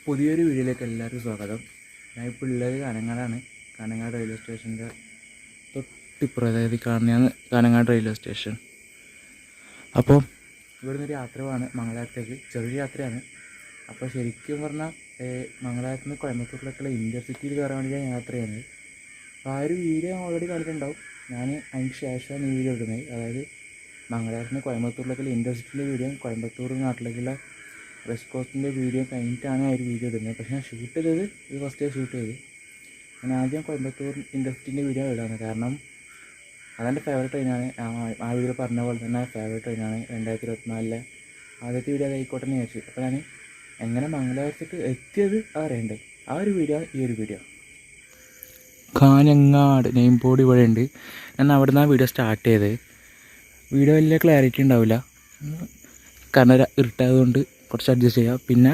പുതിയൊരു വീഡിയോയിലേക്ക് എല്ലാവർക്കും സ്വാഗതം. ഞാൻ ഇപ്പോൾ ഉള്ളത് കാനങ്ങാടാണ്. കാനങ്ങാട് റെയിൽവേ സ്റ്റേഷൻ്റെ തൊട്ടിപ്പുറത്ത് കാണുന്നതാണ് കാനങ്ങാട് റെയിൽവേ സ്റ്റേഷൻ. അപ്പോൾ ഇവിടുന്ന് ഒരു യാത്ര പോവാണ് മംഗലാപുരത്തേക്ക്. ചെറിയ യാത്രയാണ്. അപ്പോൾ ശരിക്കും പറഞ്ഞാൽ മംഗലാപുരത്ത് നിന്ന് കോയമ്പത്തൂരിലേക്കുള്ള ഇൻ്റർസിറ്റിയിൽ കയറാൻ വേണ്ടിയാണ് യാത്രയാണ്. അപ്പോൾ ആ ഒരു വീഡിയോ ഓൾറെഡി കണ്ടിട്ടുണ്ടാവും. ഞാൻ അതിന് ശേഷമാണ് ഈ വീഡിയോ ഇടുന്നത്. അതായത് മംഗലാപുരത്ത് നിന്ന് കോയമ്പത്തൂരിലേക്കുള്ള ഇൻ്റർസിറ്റിൻ്റെ വീഡിയോ, കോയമ്പത്തൂർ നാട്ടിലേക്കുള്ള വെസ്റ്റ് കോസ്റ്റിൻ്റെ വീഡിയോ കഴിഞ്ഞിട്ടാണ് ആ ഒരു വീഡിയോ ഇടുന്നത്. പക്ഷേ ഞാൻ ഷൂട്ട് ചെയ്തത് ഇത് ഫസ്റ്റ് ഷൂട്ട് ചെയ്ത് ഞാൻ ആദ്യം കോയമ്പത്തൂർ ഇൻഡസ്ട്രീൻ്റെ വീഡിയോ ഇടാണ്. കാരണം അതെൻ്റെ ഫേവറേറ്റ് ട്രെയിനാണ്. ആ വീഡിയോ പറഞ്ഞ പോലെ തന്നെ ഫേവറേറ്റ് ട്രെയിനാണ്. 2024 ആദ്യത്തെ വീഡിയോ അതായിക്കോട്ടെ എന്ന് വിചാരിച്ചു. അപ്പോൾ ഞാൻ എങ്ങനെ മംഗലാപുരത്തേക്ക് എത്തിയത് അറിയണ്ടേ, ആ ഒരു വീഡിയോ ഈ ഒരു വീഡിയോ. കാനങ്ങാട് നെയിം ബോർഡ് ഇവിടെ ഉണ്ട്. ഞാൻ അവിടെ നിന്നാണ് വീഡിയോ സ്റ്റാർട്ട് ചെയ്തത്. വീഡിയോ വലിയ ക്ലാരിറ്റി ഉണ്ടാവില്ല, കാരണം ഇരുട്ടായതുകൊണ്ട് കുറച്ച് അഡ്ജസ്റ്റ് ചെയ്യുക. പിന്നെ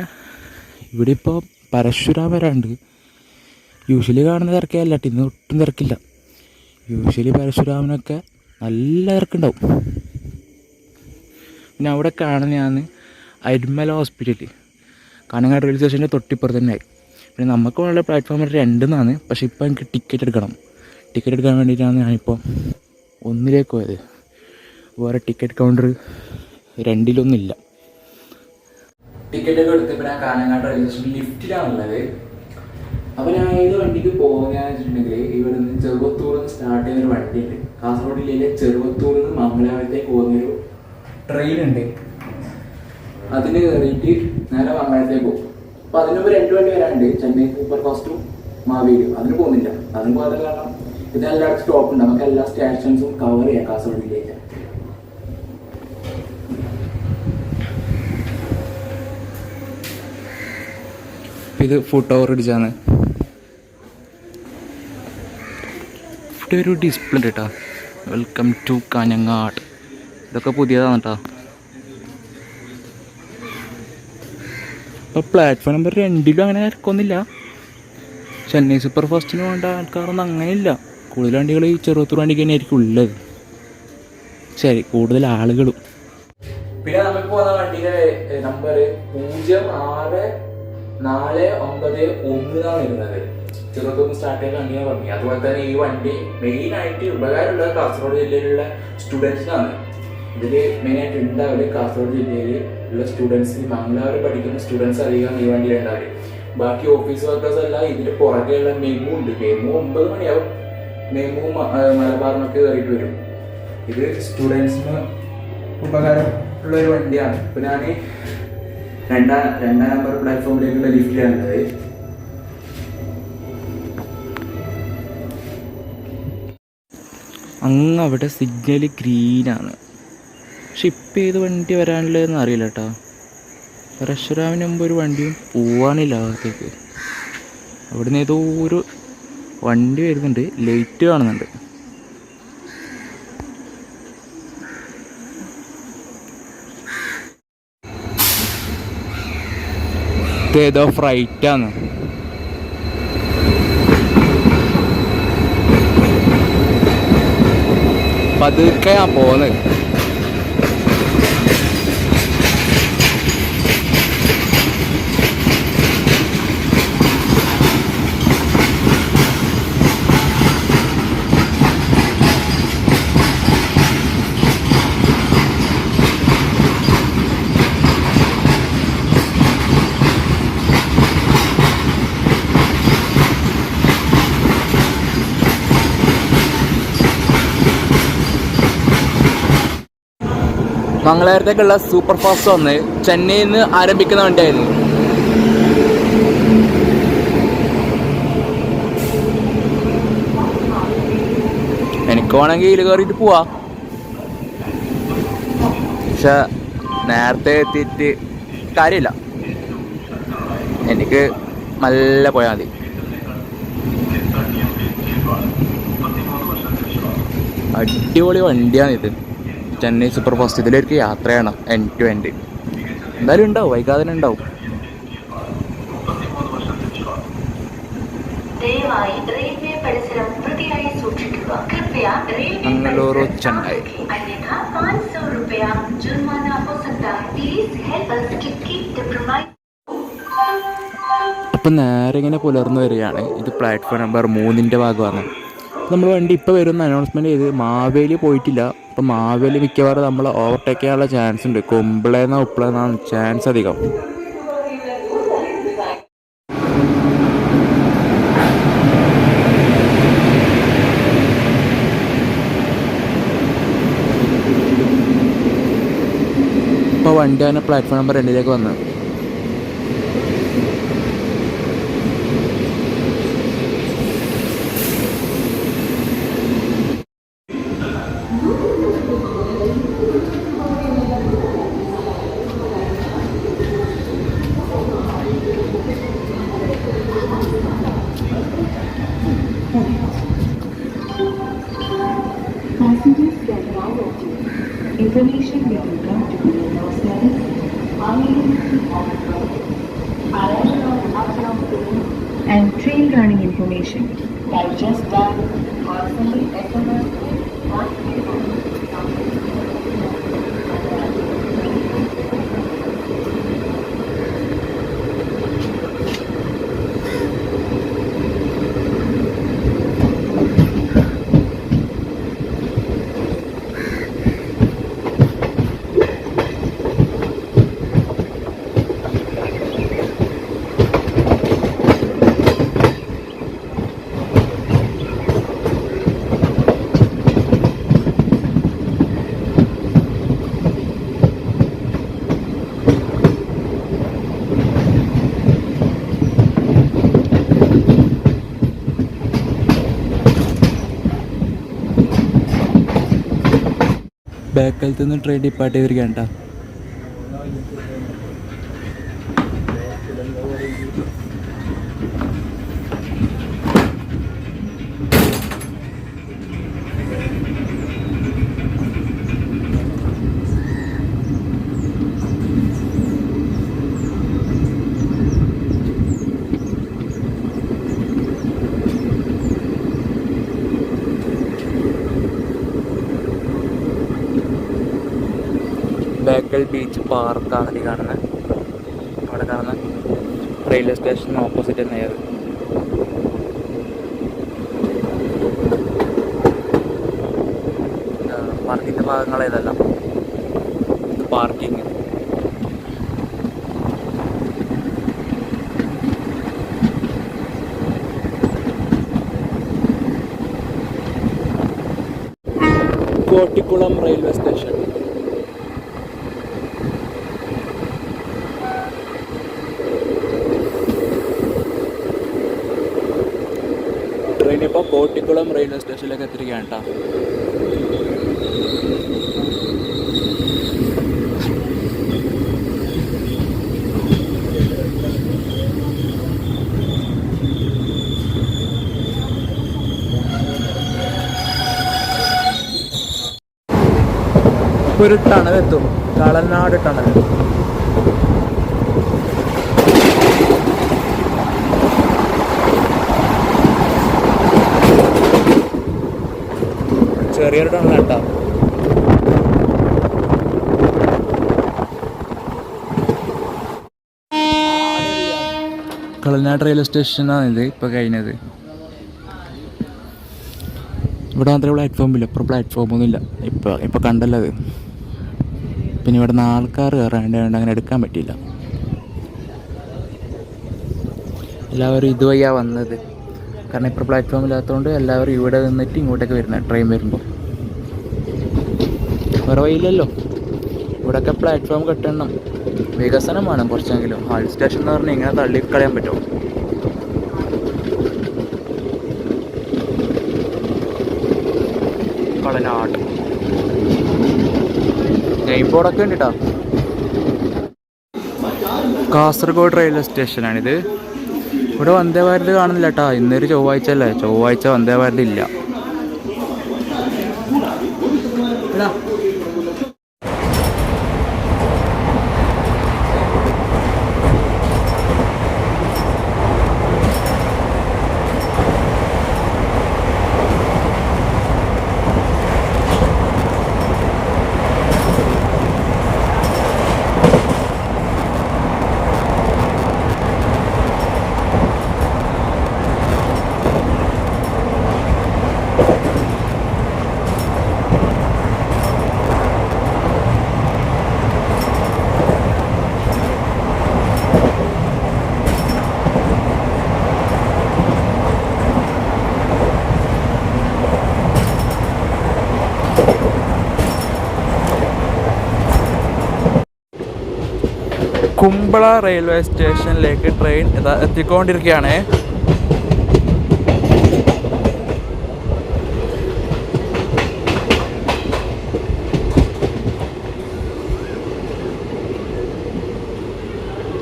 ഇവിടെ ഇപ്പോൾ പരശുരാം വരാണ്ട്. യൂഷ്വലി കാണുന്ന തിരക്കല്ല, ഇന്ന് ഒട്ടും തിരക്കില്ല. യൂഷ്വലി പരശുരാമനൊക്കെ നല്ല തിരക്കുണ്ടാവും. പിന്നെ അവിടെ കാണുന്നതാണ് അരിമല ഹോസ്പിറ്റൽ, കാനങ്ങാട് റെയിൽവേ സ്റ്റേഷൻ്റെ തൊട്ടിപ്പുറത്ത് തന്നെ ആയി. പിന്നെ നമുക്ക് വളരെ പ്ലാറ്റ്ഫോം 2 പക്ഷേ ഇപ്പോൾ എനിക്ക് ടിക്കറ്റ് എടുക്കണം. ടിക്കറ്റ് എടുക്കാൻ വേണ്ടിയിട്ടാണ് ഞാനിപ്പോൾ 1 പോയത്. വേറെ ടിക്കറ്റ് കൗണ്ടർ 2 ടിക്കറ്റൊക്കെ എടുത്ത് ഇപ്പോൾ ഞാൻ കാനങ്ങാട് റെയിൽവേ സ്റ്റേഷൻ ലിഫ്റ്റിലാണുള്ളത്. അപ്പോൾ ഞാൻ ഏത് വണ്ടിക്ക് പോകുന്നതെന്ന് വെച്ചിട്ടുണ്ടെങ്കിൽ ഇവിടെ നിന്ന് ചെറുവത്തൂരിൽ നിന്ന് സ്റ്റാർട്ട് ചെയ്യുന്നൊരു വണ്ടിയുണ്ട്. കാസർഗോഡ് ജില്ലയിലെ ചെറുവത്തൂരിൽ നിന്ന് മംഗലാപുരത്തേക്ക് പോകുന്നൊരു ട്രെയിനുണ്ട്. അതിന് കയറിയിട്ട് നേരെ മംഗലാപുരത്തേക്ക് പോകും. അപ്പോൾ അതിന് മുമ്പ് 2 വണ്ടി വരാനുണ്ട്, ചെന്നൈ സൂപ്പർ ഫാസ്റ്റും മാവേലിയും. അതിന് പോകുന്നില്ല. അതിന് പോകാത്ത കാരണം ഇതെല്ലായിടത്തും സ്റ്റോപ്പ് ഉണ്ട്, നമുക്ക് എല്ലാ സ്റ്റേഷൻസും കവർ ചെയ്യാം കാസർഗോഡ് ജില്ലയിലെ. ഇത് ഫുഡ് ഓവർ അടിച്ചാണ്. ഇവിടെ ഒരു ഡിസ്പ്ലേ ഉണ്ട് കേട്ടോ, വെൽക്കം ടു കാനങ്ങാട്. ഇതൊക്കെ പുതിയതാണ് കേട്ടോ. ഇപ്പോൾ പ്ലാറ്റ്ഫോം നമ്പർ 2 അങ്ങനെ തിരക്കൊന്നുമില്ല. ചെന്നൈ സൂപ്പർ ഫാസ്റ്റിന് വേണ്ട ആൾക്കാരൊന്നും അങ്ങനെയില്ല. കൂടുതൽ വണ്ടികൾ ഈ ചെറുവത്തൂർ വണ്ടിക്ക് തന്നെ ആയിരിക്കും ഉള്ളത്. ശരി, കൂടുതൽ ആളുകളും. പിന്നെ നമുക്ക് പോകുന്ന വണ്ടിയുടെ നമ്പർ 0649 വരുന്നത്. ചെറുവത്തൂർ സ്റ്റാർട്ട് ചെയ്ത വണ്ടിയാണ് പറഞ്ഞു. അതുപോലെ തന്നെ ഈ വണ്ടി മെയിനായിട്ട് ഉപകാരമുള്ളത് കാസർഗോഡ് ജില്ലയിലുള്ള സ്റ്റുഡൻസിനാണ്. ഇതിൽ മെയിനായിട്ട് ഉണ്ടാവില്ല കാസർഗോഡ് ജില്ലയിൽ ഉള്ള സ്റ്റുഡൻസ്, മംഗലാപുരം പഠിക്കുന്ന സ്റ്റുഡൻസ് അധികം ഈ വണ്ടിയിൽ ഉണ്ടാവില്ല. ബാക്കി ഓഫീസ് വർക്കേഴ്സ് എല്ലാം ഇതിന് പുറകെയുള്ള മെമു ഉണ്ട്. മെമു 9 മണിയാവും. മെമു മലബാറിനൊക്കെ കയറിയിട്ട് വരും. ഇത് സ്റ്റുഡൻസിന് ഉപകാരം ഉള്ളൊരു വണ്ടിയാണ്. ഇപ്പോൾ ഞാൻ രണ്ടാം നമ്പർ പ്ലാറ്റ്ഫോമിലേക്കുള്ള ലിഫ്റ്റിലാണുള്ളത്. അങ്ങ് അവിടെ സിഗ്നൽ ഗ്രീനാണ്. പക്ഷെ ഇപ്പം ഏത് വണ്ടി വരാനുള്ളതെന്ന് അറിയില്ല കേട്ടോ. പരശുരാമിന് മുമ്പ് ഒരു വണ്ടിയും പോവാനില്ല അകത്തേക്ക്. അവിടെ നിന്ന് ഏതോ ഒരു വണ്ടി വരുന്നുണ്ട്, ലൈറ്റ് കാണുന്നുണ്ട്. ഏതോ ഫ്രൈറ്റാണ്. പതുക്കെയാ പോകുന്നത്. മംഗലാപുരത്തേക്കുള്ള സൂപ്പർ ഫാസ്റ്റ് വന്ന് ചെന്നൈയിൽ നിന്ന് ആരംഭിക്കുന്ന വണ്ടിയായിരുന്നു. എനിക്ക് വേണമെങ്കിൽ ഇതിൽ കയറിയിട്ട് പോവാ, പക്ഷെ നേരത്തെ എത്തിയിട്ട് കാര്യമില്ല. എനിക്ക് നല്ല പോയാൽ മതി. അടിപൊളി വണ്ടിയാണിത്, ചെന്നൈ സൂപ്പർ ഫാസ്റ്റ്. ഇതിലേക്ക് യാത്രയാണ് end to end. എന്തായാലും ഉണ്ടാവും, വൈകാതെ തന്നെ ഉണ്ടാവും. मंगलुरु चेन्नई अन्यथा 500 रुपया जुर्माना हो सकता है. Please help us to keep the അപ്പം നേരെ ഇങ്ങനെ പുലർന്നു വരികയാണ്. ഇത് പ്ലാറ്റ്ഫോം നമ്പർ 3 ഭാഗമാണ്. നമ്മൾ വണ്ടി ഇപ്പോൾ വരുന്ന അനൗൺസ്മെൻറ്റ് ചെയ്ത് മാവേലി പോയിട്ടില്ല. അപ്പം മാവേലി മിക്കവാറും നമ്മൾ ഓവർടേക്ക് ചെയ്യാനുള്ള ചാൻസ് ഉണ്ട്. കുമ്പളേന്നോ ഉപ്പളേന്നാണ് ചാൻസ് അധികം. ഇപ്പോൾ വണ്ടി തന്നെ പ്ലാറ്റ്ഫോം നമ്പർ 2 വന്നു. Passengers can now enter. Information with regard to the low service, availability of road, arrival of train, and train running information by just dialing or sending SMS or ബാക്കിലത്ത് നിന്ന് train depart ചെയ്തിരിക്കുകയാണ് കേട്ടോ. Bekal beach പാർക്കാണ് ഈ കാണുന്നത്. അവിടെ കാണുന്ന railway സ്റ്റേഷന് opposite തന്നെയത്. പാർക്കിൻ്റെ ഭാഗങ്ങളേതെല്ലാം പാർക്കിങ്. Kottikulam railway station. ട്രെയിനിപ്പോൾ കോട്ടിക്കുളം റെയിൽവേ സ്റ്റേഷനിലേക്ക് എത്തിരിക്കുകയാണ് കേട്ടോ. ഒരു ടണലെത്തും, കളനാട് ടണൽ. ചെറിയൊരു ടണൽ കേട്ടോ. കളനാട് റെയിൽവേ സ്റ്റേഷനാണിത് ഇപ്പോൾ കഴിഞ്ഞത്. ഇവിടെ മാത്രമേ പ്ലാറ്റ്ഫോമില്ല, ഇപ്പോൾ പ്ലാറ്റ്ഫോമൊന്നുമില്ല. ഇപ്പോൾ കണ്ടല്ലോ അത്. പിന്നെ ഇവിടെ നിന്ന് ആൾക്കാർ കയറാണ്ട് അങ്ങനെ എടുക്കാൻ പറ്റിയില്ല. എല്ലാവരും ഇതുവഴിയാണ് വന്നത്. കാരണം ഇപ്പോൾ പ്ലാറ്റ്ഫോം ഇല്ലാത്തതുകൊണ്ട് എല്ലാവരും ഇവിടെ നിന്നിട്ട് ഇങ്ങോട്ടേക്ക് വരുന്നത് ട്രെയിൻ വരുമ്പോൾ. വേറെ വഴിയില്ലല്ലോ. ഇവിടെയൊക്കെ പ്ലാറ്റ്ഫോം കെട്ടണം, വികസനം വേണം കുറച്ചെങ്കിലും. ഹാൾ സ്റ്റേഷൻ എന്ന് പറഞ്ഞാൽ ഇങ്ങനെ തള്ളിക്കളയാൻ പറ്റുമോ? കളനാട് നെയിം ബോർഡൊക്കെ ഉണ്ട് കേട്ടോ. കാസർഗോഡ് റെയിൽവേ സ്റ്റേഷനാണിത്. ഇവിടെ വന്ദേ ഭാരത് കാണുന്നില്ല കേട്ടോ. ഇന്നൊരു ചൊവ്വാഴ്ച അല്ലേ, ചൊവ്വാഴ്ച വന്ദേ ഭാരത് ഇല്ല. കുമ്പള റെയിൽവേ സ്റ്റേഷനിലേക്ക് ട്രെയിൻ എത്തിക്കൊണ്ടിരിക്കുകയാണ്.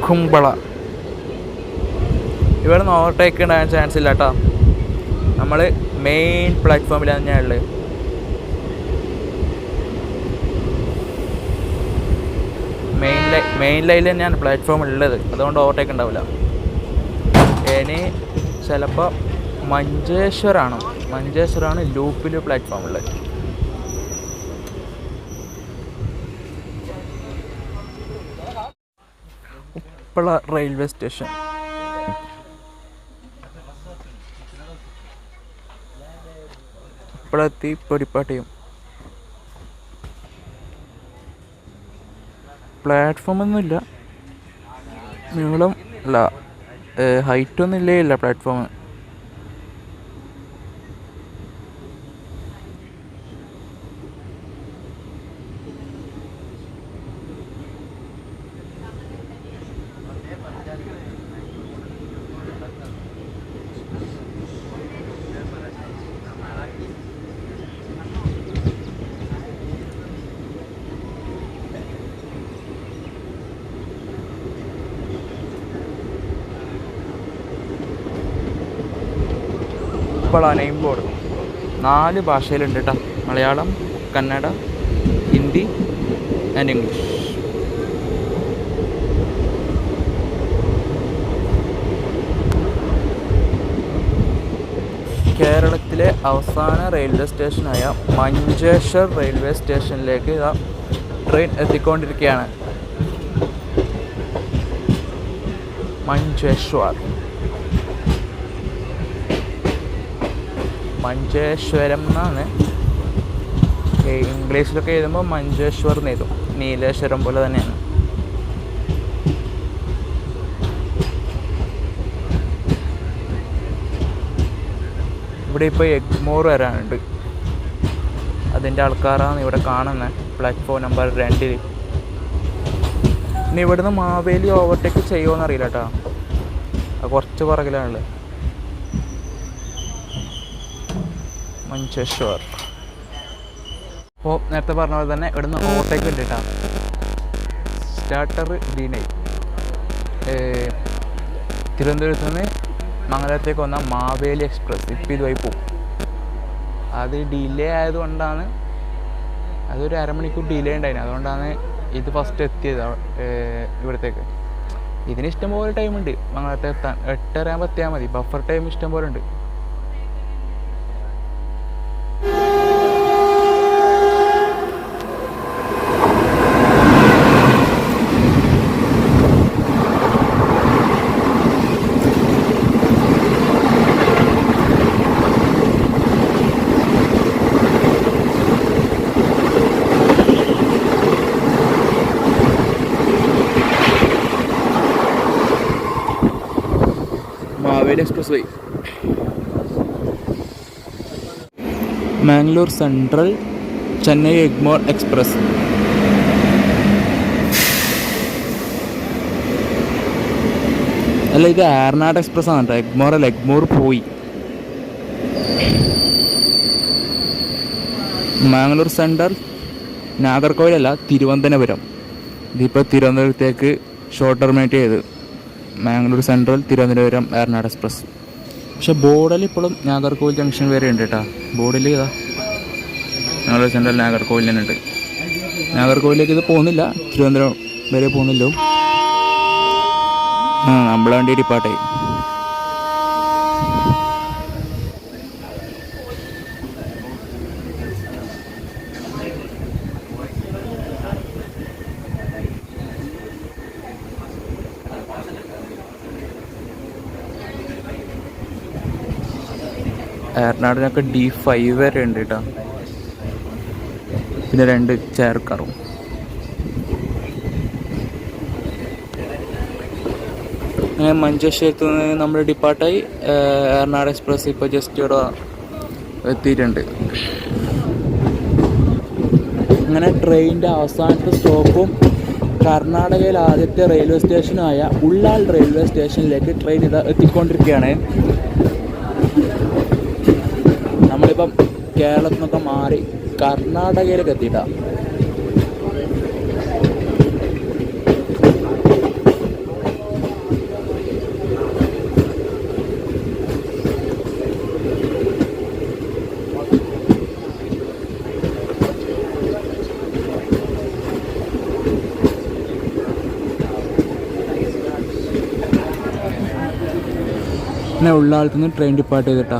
കുമ്പള ഇവിടെ നിന്ന് ഓവർടേക്ക് ഉണ്ടാകാൻ ചാൻസ് ഇല്ല കേട്ടോ. നമ്മൾ മെയിൻ പ്ലാറ്റ്ഫോമിൽ തന്നെയാണുള്ളത്. മെയിൻ ലൈനിൽ തന്നെയാണ് പ്ലാറ്റ്ഫോം ഉള്ളത്, അതുകൊണ്ട് ഓവർടേക്ക് ഉണ്ടാവില്ല. ഇനി ചിലപ്പോൾ മഞ്ചേശ്വരമാണ് ലൂപ്പിൽ പ്ലാറ്റ്ഫോം ഉള്ളത്. Uppala railway station. ഉപ്പളത്തി പൊടിപ്പാട്ടിയും പ്ലാറ്റ്ഫോമൊന്നുമില്ല, നീളം അല്ല ഹൈറ്റൊന്നും ഇല്ല പ്ലാറ്റ്ഫോം. ഇപ്പോൾ നെയിം ബോർഡ് 4 ഭാഷയിലുണ്ട് കേട്ടോ. Malayalam, Kannada, Hindi and English. കേരളത്തിലെ അവസാന റെയിൽവേ സ്റ്റേഷനായ മഞ്ചേശ്വർ റെയിൽവേ സ്റ്റേഷനിലേക്ക് ട്രെയിൻ എത്തിക്കൊണ്ടിരിക്കുകയാണ്. മഞ്ചേശ്വരം എന്നാണ് ഇംഗ്ലീഷിലൊക്കെ എഴുതുമ്പോൾ മഞ്ചേശ്വർ എന്ന് എഴുതും. നീലേശ്വരം പോലെ തന്നെയാണ്. ഇവിടെ ഇപ്പോൾ എഗ്മോർ വരാനുണ്ട്, അതിൻ്റെ ആൾക്കാരാണ് ഇവിടെ കാണുന്നത് പ്ലാറ്റ്ഫോം നമ്പർ 2. ഇനി ഇവിടുന്ന് മാവേലി ഓവർടേക്ക് ചെയ്യുമോയെന്ന് അറിയില്ല കേട്ടോ, അത് കുറച്ച് പുറകിലാണുള്ളത്. മഞ്ചേശ്വർ. അപ്പോൾ നേരത്തെ പറഞ്ഞ പോലെ തന്നെ ഇവിടുന്ന് ഓവർടേക്ക് ഉണ്ട് കേട്ടോ. സ്റ്റാർട്ടർ D9 തിരുവനന്തപുരത്ത് നിന്ന് മംഗലത്തേക്ക് വന്ന മാവേലി എക്സ്പ്രസ് ഇപ്പം ഇതുവഴി പോകും. അത് ഡിലേ ആയതുകൊണ്ടാണ്, അതൊരു അരമണിക്കൂർ ഡിലേ ഉണ്ടായിരുന്നു, അതുകൊണ്ടാണ് ഇത് ഫസ്റ്റ് എത്തിയത് ഇവിടത്തേക്ക്. ഇതിന് ഇഷ്ടംപോലെ ടൈമുണ്ട് മംഗലത്തെ എത്താൻ. 8:30 ആകുമ്പോൾ എത്തിയാൽ മതി. ബഫർ ടൈം ഇഷ്ടംപോലെ ഉണ്ട്. മാവേലി എക്സ്പ്രസ് വഴി മാംഗ്ലൂർ സെൻട്രൽ ചെന്നൈ എഗ്മോർ എക്സ്പ്രസ്. അല്ല, ഇത് ഏർനാട് എക്സ്പ്രസ് ആണ് കേട്ടോ. എഗ്മോർ അല്ല, എഗ്മോർ പോയി. മാംഗ്ലൂർ സെൻട്രൽ നാഗർകോവിലല്ല, തിരുവനന്തപുരം. ഇതിപ്പോൾ തിരുവനന്തപുരത്തേക്ക് ഷോർട്ട് ടെർമിനേറ്റ് ചെയ്ത് മാംഗ്ലൂർ സെൻട്രൽ തിരുവനന്തപുരം ഏർനാട് എക്സ്പ്രസ്. പക്ഷെ ബോർഡിൽ ഇപ്പോഴും നാഗർകോവിൽ ജംഗ്ഷൻ വരെ ഉണ്ട് കേട്ടോ. ബോർഡിൽ ഇതാ മാംഗ്ലൂർ സെൻട്രൽ നാഗർകോവിൽ തന്നെ ഉണ്ട്. നാഗർകോവിലേക്ക് ഇത് പോകുന്നില്ല, തിരുവനന്തപുരം വരെ പോകുന്നില്ലോ. നമ്മളെ വണ്ടി ഡിപ്പാർട്ടായി. ഏർനാടിനൊക്കെ D5 വരെ ഉണ്ട് കേട്ടോ. പിന്നെ 2 ചെയർ കാറും. അങ്ങനെ മഞ്ചേശ്വരത്ത് നിന്ന് നമ്മൾ ഡിപ്പാർട്ടായി. ഏർനാട് എക്സ്പ്രസ് ഇപ്പോൾ ജസ്റ്റ് ഇവിടെ എത്തിയിട്ടുണ്ട്. അങ്ങനെ ട്രെയിനിൻ്റെ അവസാനത്തെ സ്റ്റോപ്പും കർണാടകയിലെ ആദ്യത്തെ റെയിൽവേ സ്റ്റേഷനായ ഉള്ളാൾ റെയിൽവേ സ്റ്റേഷനിലേക്ക് ട്രെയിൻ ഇതാ എത്തിക്കൊണ്ടിരിക്കുകയാണ്. നമ്മളിപ്പം കേരളത്തിൽ നിന്നൊക്കെ മാറി കർണാടകയിലേക്ക് എത്തിയിട്ടാണ്. പിന്നെ ഉള്ളാളത്തു നിന്ന് ട്രെയിൻ ഡിപ്പാർട്ട് ചെയ്തിട്ടാ.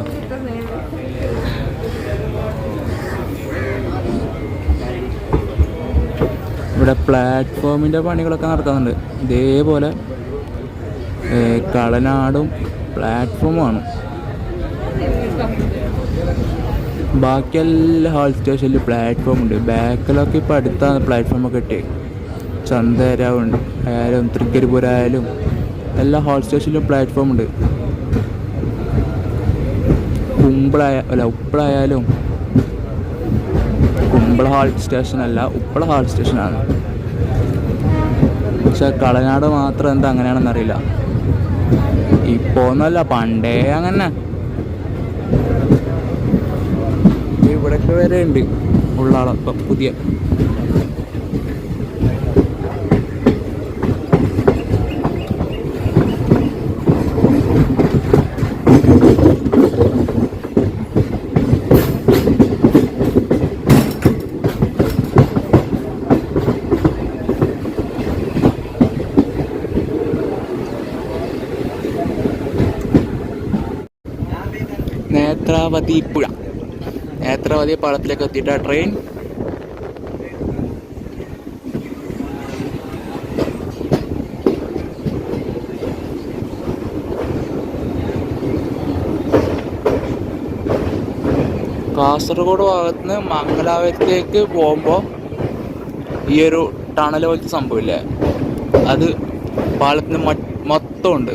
ഇവിടെ പ്ലാറ്റ്ഫോമിൻ്റെ പണികളൊക്കെ നടക്കുന്നുണ്ട്. ഇതേപോലെ കളനാടും പ്ലാറ്റ്ഫോമാണ്. ബാക്കി എല്ലാ ഹാൾ സ്റ്റേഷനിൽ പ്ലാറ്റ്ഫോം ഉണ്ട്. ബാക്കിലൊക്കെ ഇപ്പോൾ അടുത്താണ് പ്ലാറ്റ്ഫോമൊക്കെ ഇട്ട്. ചന്ദേരാവുണ്ട് ആയാലും തൃക്കരിപ്പൂർ ആയാലും എല്ലാ ഹാൾ സ്റ്റേഷനിലും പ്ലാറ്റ്ഫോം ഉണ്ട്. ഉപ്പളായാലും കുമ്പള ഹാൾ സ്റ്റേഷനല്ല, ഉപ്പള ഹാൾ സ്റ്റേഷനാണ്. പക്ഷെ കളനാട് മാത്രം എന്താ അങ്ങനെയാണെന്നറിയില്ല. ഇപ്പോന്നല്ല, പണ്ടേ അങ്ങനെ. ഇവിടൊക്കെ വരെ ഉണ്ട് ഉള്ളാളം ഇപ്പം പുതിയ. നേത്രാവതി പുഴ, നേത്രാവതി പാളത്തിലേക്ക് എത്തിയിട്ട ട്രെയിൻ. കാസർഗോഡ് ഭാഗത്ത് നിന്ന് മംഗലാപുരത്തേക്ക് പോകുമ്പോൾ ഈ ഒരു ടണൽ പോലത്തെ സംഭവമില്ലേ, അത് പാലത്തിന് മൊത്തം ഉണ്ട്.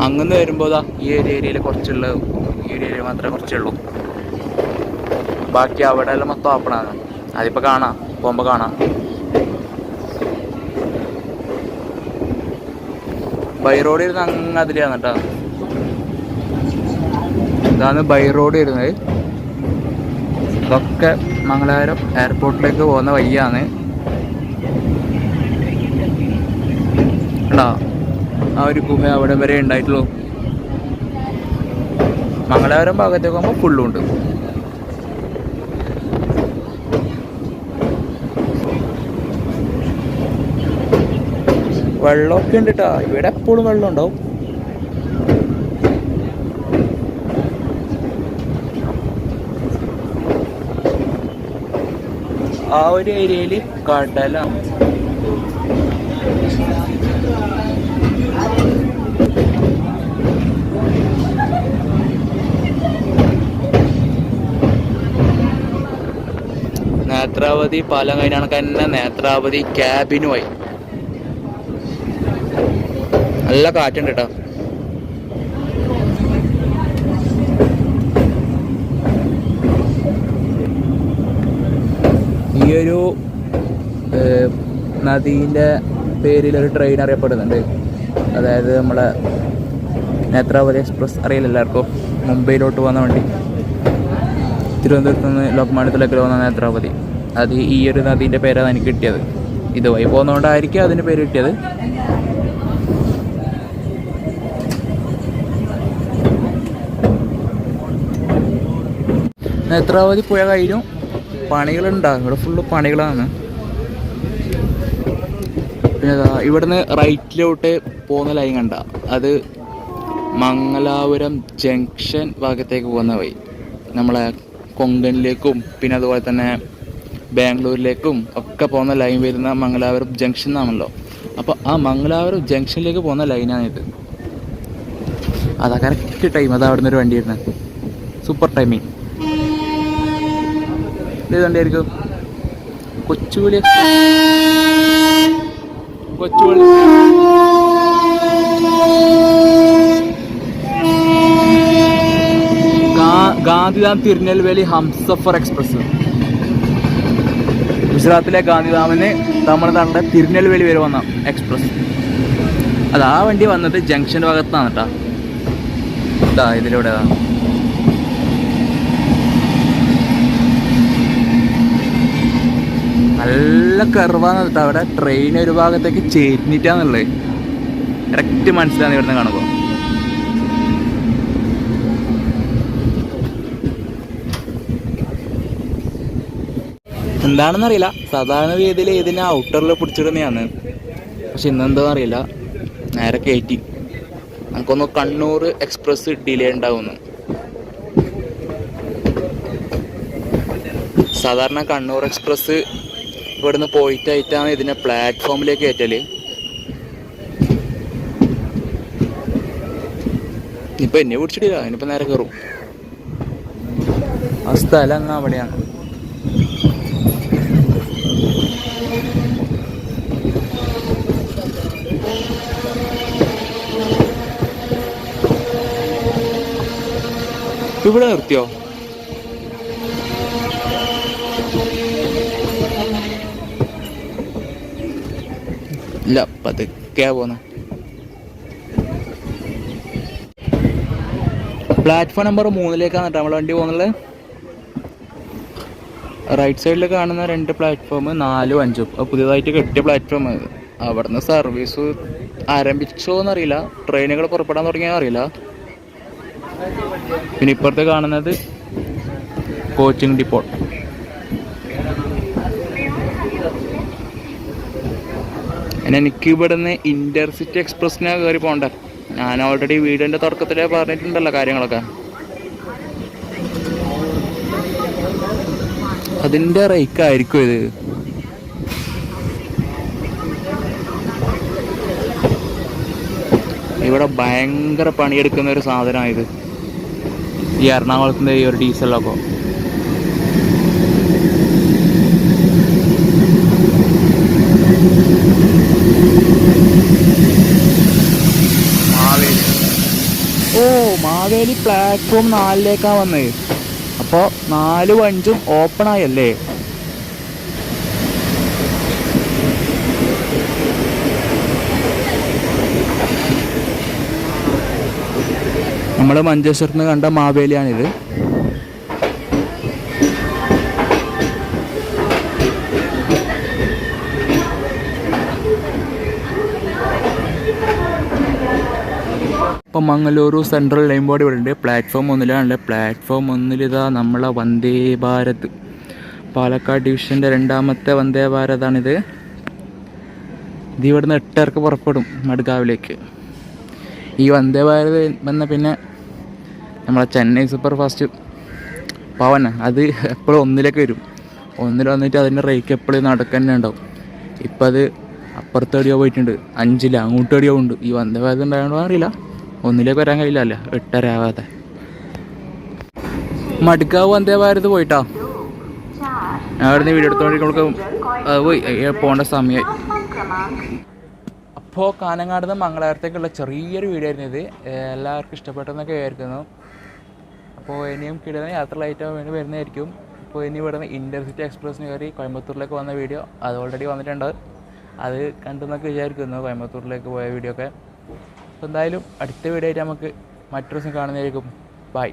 അങ്ങനെ വരുമ്പോൾ ഈ ഒരു ഏരിയയിൽ കുറച്ചുള്ള, ഈ ഒരു ഏരിയ മാത്രമേ കുറച്ചുള്ളൂ. ബാക്കി അവിടെ എല്ലാം മൊത്തം ഓപ്പണാണ്. അതിപ്പോൾ കാണാം, പോകുമ്പോൾ കാണാം. ബൈ റോഡ് ഇരുന്ന് അങ്ങ് അതിലാണ് കേട്ടോ. ഇതാണ് ബൈ റോഡ് വരുന്നത്. ഇതൊക്കെ മംഗലാപുരം എയർപോർട്ടിലേക്ക് പോകുന്ന വഴിയാണ്. കേട്ടോ, ആ ഒരു ഗുഹ അവിടെ വരെ ഉണ്ടായിട്ടുള്ളൂ. മംഗലാപുരം ഭാഗത്തേക്ക് പോകുമ്പോൾ ഫുള്ളും ഉണ്ട്. വെള്ളമൊക്കെ ഉണ്ട് കേട്ടോ, ഇവിടെ എപ്പോഴും വെള്ളം ഉണ്ടാവും. ആ ഒരു ഏരിയയിൽ കടലാണ്. നേത്രാവതി പാലം കഴിഞ്ഞാണ് തന്നെ നേത്രാവതി ക്യാബിനുമായി. നല്ല കാറ്റുണ്ട് കേട്ടോ. ഈ ഒരു നദീൻ്റെ പേരിലൊരു ട്രെയിൻ അറിയപ്പെടുന്നുണ്ട്. അതായത് നമ്മളെ നേത്രാവതി എക്സ്പ്രസ് അറിയില്ല എല്ലാവർക്കും, മുംബൈയിലോട്ട് പോകുന്ന വണ്ടി. തിരുവനന്തപുരത്ത് നിന്ന് ലോകമാന്യത്തിലേക്ക് പോകുന്ന നേത്രാവതി, അത് ഈ ഒരു നദീൻ്റെ പേരാണ് എനിക്ക് കിട്ടിയത്. ഇതുവഴി പോകുന്നതുകൊണ്ടായിരിക്കും അതിന് പേര് കിട്ടിയത്. നേത്രാവതി പുഴ കഴിഞ്ഞു. പണികളുണ്ടാകും ഇവിടെ, ഫുള്ള് പണികളാണ്. പിന്നെ ഇവിടുന്ന് റൈറ്റിലോട്ട് പോകുന്ന ലൈൻ കണ്ട, അത് മംഗലാപുരം ജംഗ്ഷൻ ഭാഗത്തേക്ക് പോകുന്ന വഴി. നമ്മളെ കൊങ്കണിലേക്കും പിന്നെ അതുപോലെ തന്നെ ബാംഗ്ലൂരിലേക്കും ഒക്കെ പോകുന്ന ലൈൻ വരുന്ന മംഗലാപുരം ജംഗ്ഷൻ ആണല്ലോ. അപ്പോൾ ആ മംഗലാപുരം ജംഗ്ഷനിലേക്ക് പോകുന്ന ലൈനാണിത്. അതാ കറക്റ്റ് ടൈം. അതാ അവിടെ നിന്നൊരു വണ്ടി വരുന്നത്, സൂപ്പർ ടൈമിങ്. ഇത് വണ്ടിയായിരിക്കും കൊച്ചുവേളി. കൊച്ചുവേളി ഗാന്ധിധാം തിരുനെൽവേലി ഹംസഫർ എക്സ്പ്രസ്. ഗുജറാത്തിലെ ഗാന്ധിധാമിന് തമിഴ്നാടിൻ്റെ തിരുനെൽവേലി വരെ വന്ന എക്സ്പ്രസ്. അത് ആ വണ്ടി വന്നത് ജംഗ്ഷൻ ഭാഗത്താണ് കേട്ടോ. ഇതാ ഇതിലൂടെ നല്ല കർവാന്ന് കേട്ടോ. അവിടെ ട്രെയിൻ ഒരു ഭാഗത്തേക്ക് ചേരിഞ്ഞിട്ടാന്നുള്ളത് കറക്റ്റ് മനസ്സിലാകുന്ന ഇവിടുന്ന് കാണുമ്പോൾ. എന്താണെന്നറിയില്ല, സാധാരണ രീതിയിൽ ഇതിനെ ഔട്ടറിൽ പിടിച്ചിടുന്നതാണ്. പക്ഷെ ഇന്നെന്താണെന്ന് അറിയില്ല, നേരെ കയറ്റി. നമുക്കൊന്ന് കണ്ണൂർ എക്സ്പ്രസ് ഡിലേ ഉണ്ടാവുന്നു. സാധാരണ കണ്ണൂർ എക്സ്പ്രസ് ഇവിടുന്ന് പോയിട്ടായിട്ടാണ് ഇതിനെ പ്ലാറ്റ്ഫോമിലേക്ക് കയറ്റല്. ഇപ്പം എന്നെ പിടിച്ചിട്ടില്ല, ഇനിയിപ്പോൾ നേരെ കയറും. ആ സ്ഥലം അങ്ങ് അവിടെയാണ്. ഇവിടെ നിർത്തിയോ? ഇല്ല, പതുക്കെയാ പോന്ന. പ്ലാറ്റ്ഫോം നമ്പർ 3ലേക്കാണ് കേട്ടോ നമ്മളെ വണ്ടി പോകുന്നുള്ളത്. റൈറ്റ് സൈഡിൽ കാണുന്ന 2 പ്ലാറ്റ്ഫോം 4ഉം 5ഉം പുതിയതായിട്ട് കെട്ടിയ പ്ലാറ്റ്ഫോം. അവിടുന്ന് സർവീസ് ആരംഭിച്ചോന്നറിയില്ല, ട്രെയിനുകൾ പുറപ്പെടാൻ തുടങ്ങിയോ അറിയില്ല. പിന്നെ ഇപ്പുറത്ത് കാണുന്നത് കോച്ചിങ് ഡിപ്പോ. എനിക്ക് ഇവിടുന്ന് ഇന്റർസിറ്റി എക്സ്പ്രസ്സിനെ കയറി പോകണ്ട. ഞാൻ ഓൾറെഡി വീടിൻ്റെ തുടക്കത്തിലേ പറഞ്ഞിട്ടുണ്ടല്ലോ കാര്യങ്ങളൊക്കെ. അതിൻ്റെ റേക്കായിരിക്കും ഇത്. ഇവിടെ ഭയങ്കര പണിയെടുക്കുന്ന ഒരു സാധനമാണ് ഇത്, ഈ എറണാകുളത്തിൻ്റെ ഈ ഒരു ഡീസലൊക്കെ. മാവേലി പ്ലാറ്റ്ഫോം 4ലേക്കാണ് വന്നത്. അപ്പോൾ 4ഉം 5ഉം ഓപ്പണായല്ലേ. നമ്മൾ മഞ്ചേശ്വരത്ത് നിന്ന് കണ്ട മാവേലിയാണിത്. ഇപ്പം മംഗളൂരു സെൻട്രൽ ലൈൻ ബോർഡ് ഇവിടെ ഉണ്ട്. പ്ലാറ്റ്ഫോം 1ലാണല്ലേ. പ്ലാറ്റ്ഫോം 1 ഇതാ നമ്മളെ വന്ദേ ഭാരത്, പാലക്കാട് ഡിവിഷൻ്റെ 2ാമത്തെ വന്ദേ ഭാരതാണിത്. ഇത് ഇവിടുന്ന് 8:30 പുറപ്പെടും മഡ്ഗാവിലേക്ക്. ഈ വന്ദേ ഭാരത് വന്ന പിന്നെ നമ്മളെ ചെന്നൈ സൂപ്പർ ഫാസ്റ്റ് പവൻ അത് എപ്പോഴും 1ലേക്ക് വരും. 1ൽ വന്നിട്ട് അതിൻ്റെ റേക്ക് എപ്പോഴും നടക്കന്നെ ഉണ്ടാവും. ഇപ്പം അത് അപ്പുറത്തേടിയോ പോയിട്ടുണ്ട്, 5ൽ അങ്ങോട്ടേടിയോ ഉണ്ട്. ഈ വന്ദേ ഭാരത് ഉണ്ടായതുകൊണ്ടോ അറിയില്ല, 1ലേക്ക് വരാൻ കഴിയില്ലല്ലോ 8:30 ആവാതെ. മഡ്ഗാവ് വന്ദേ ഭാരത് പോയിട്ടാ ഞാൻ അവിടുന്ന് വീഡിയോ എടുത്തോണ്ടിരിക്കുമ്പോൾ അത് പോയി പോകേണ്ട സമയമായി. അപ്പോൾ കാനങ്ങാട് നിന്ന് മംഗളാപുരത്തേക്കുള്ള ചെറിയൊരു വീഡിയോ ആയിരുന്നു ഇത്. എല്ലാവർക്കും ഇഷ്ടപ്പെട്ടെന്നൊക്കെ വിചാരിക്കുന്നു. അപ്പോൾ ഇനിയും കിടന്ന് യാത്ര ലൈറ്റാകാൻ വേണ്ടി വരുന്നതായിരിക്കും. അപ്പോൾ ഇനി ഇവിടുന്ന് ഇൻ്റർസിറ്റി എക്സ്പ്രസ്സിന് കയറി കോയമ്പത്തൂരിലേക്ക് വന്ന വീഡിയോ അത് ഓൾറെഡി വന്നിട്ടുണ്ട്. അത് കണ്ടെന്നൊക്കെ വിചാരിക്കുന്നു, കോയമ്പത്തൂരിലേക്ക് പോയ വീഡിയോ ഒക്കെ. അപ്പോൾ എന്തായാലും അടുത്ത വീഡിയോ ആയിട്ട് നമുക്ക് മറ്റൊരു ദിവസം കാണുന്നതായിരിക്കും. ബൈ.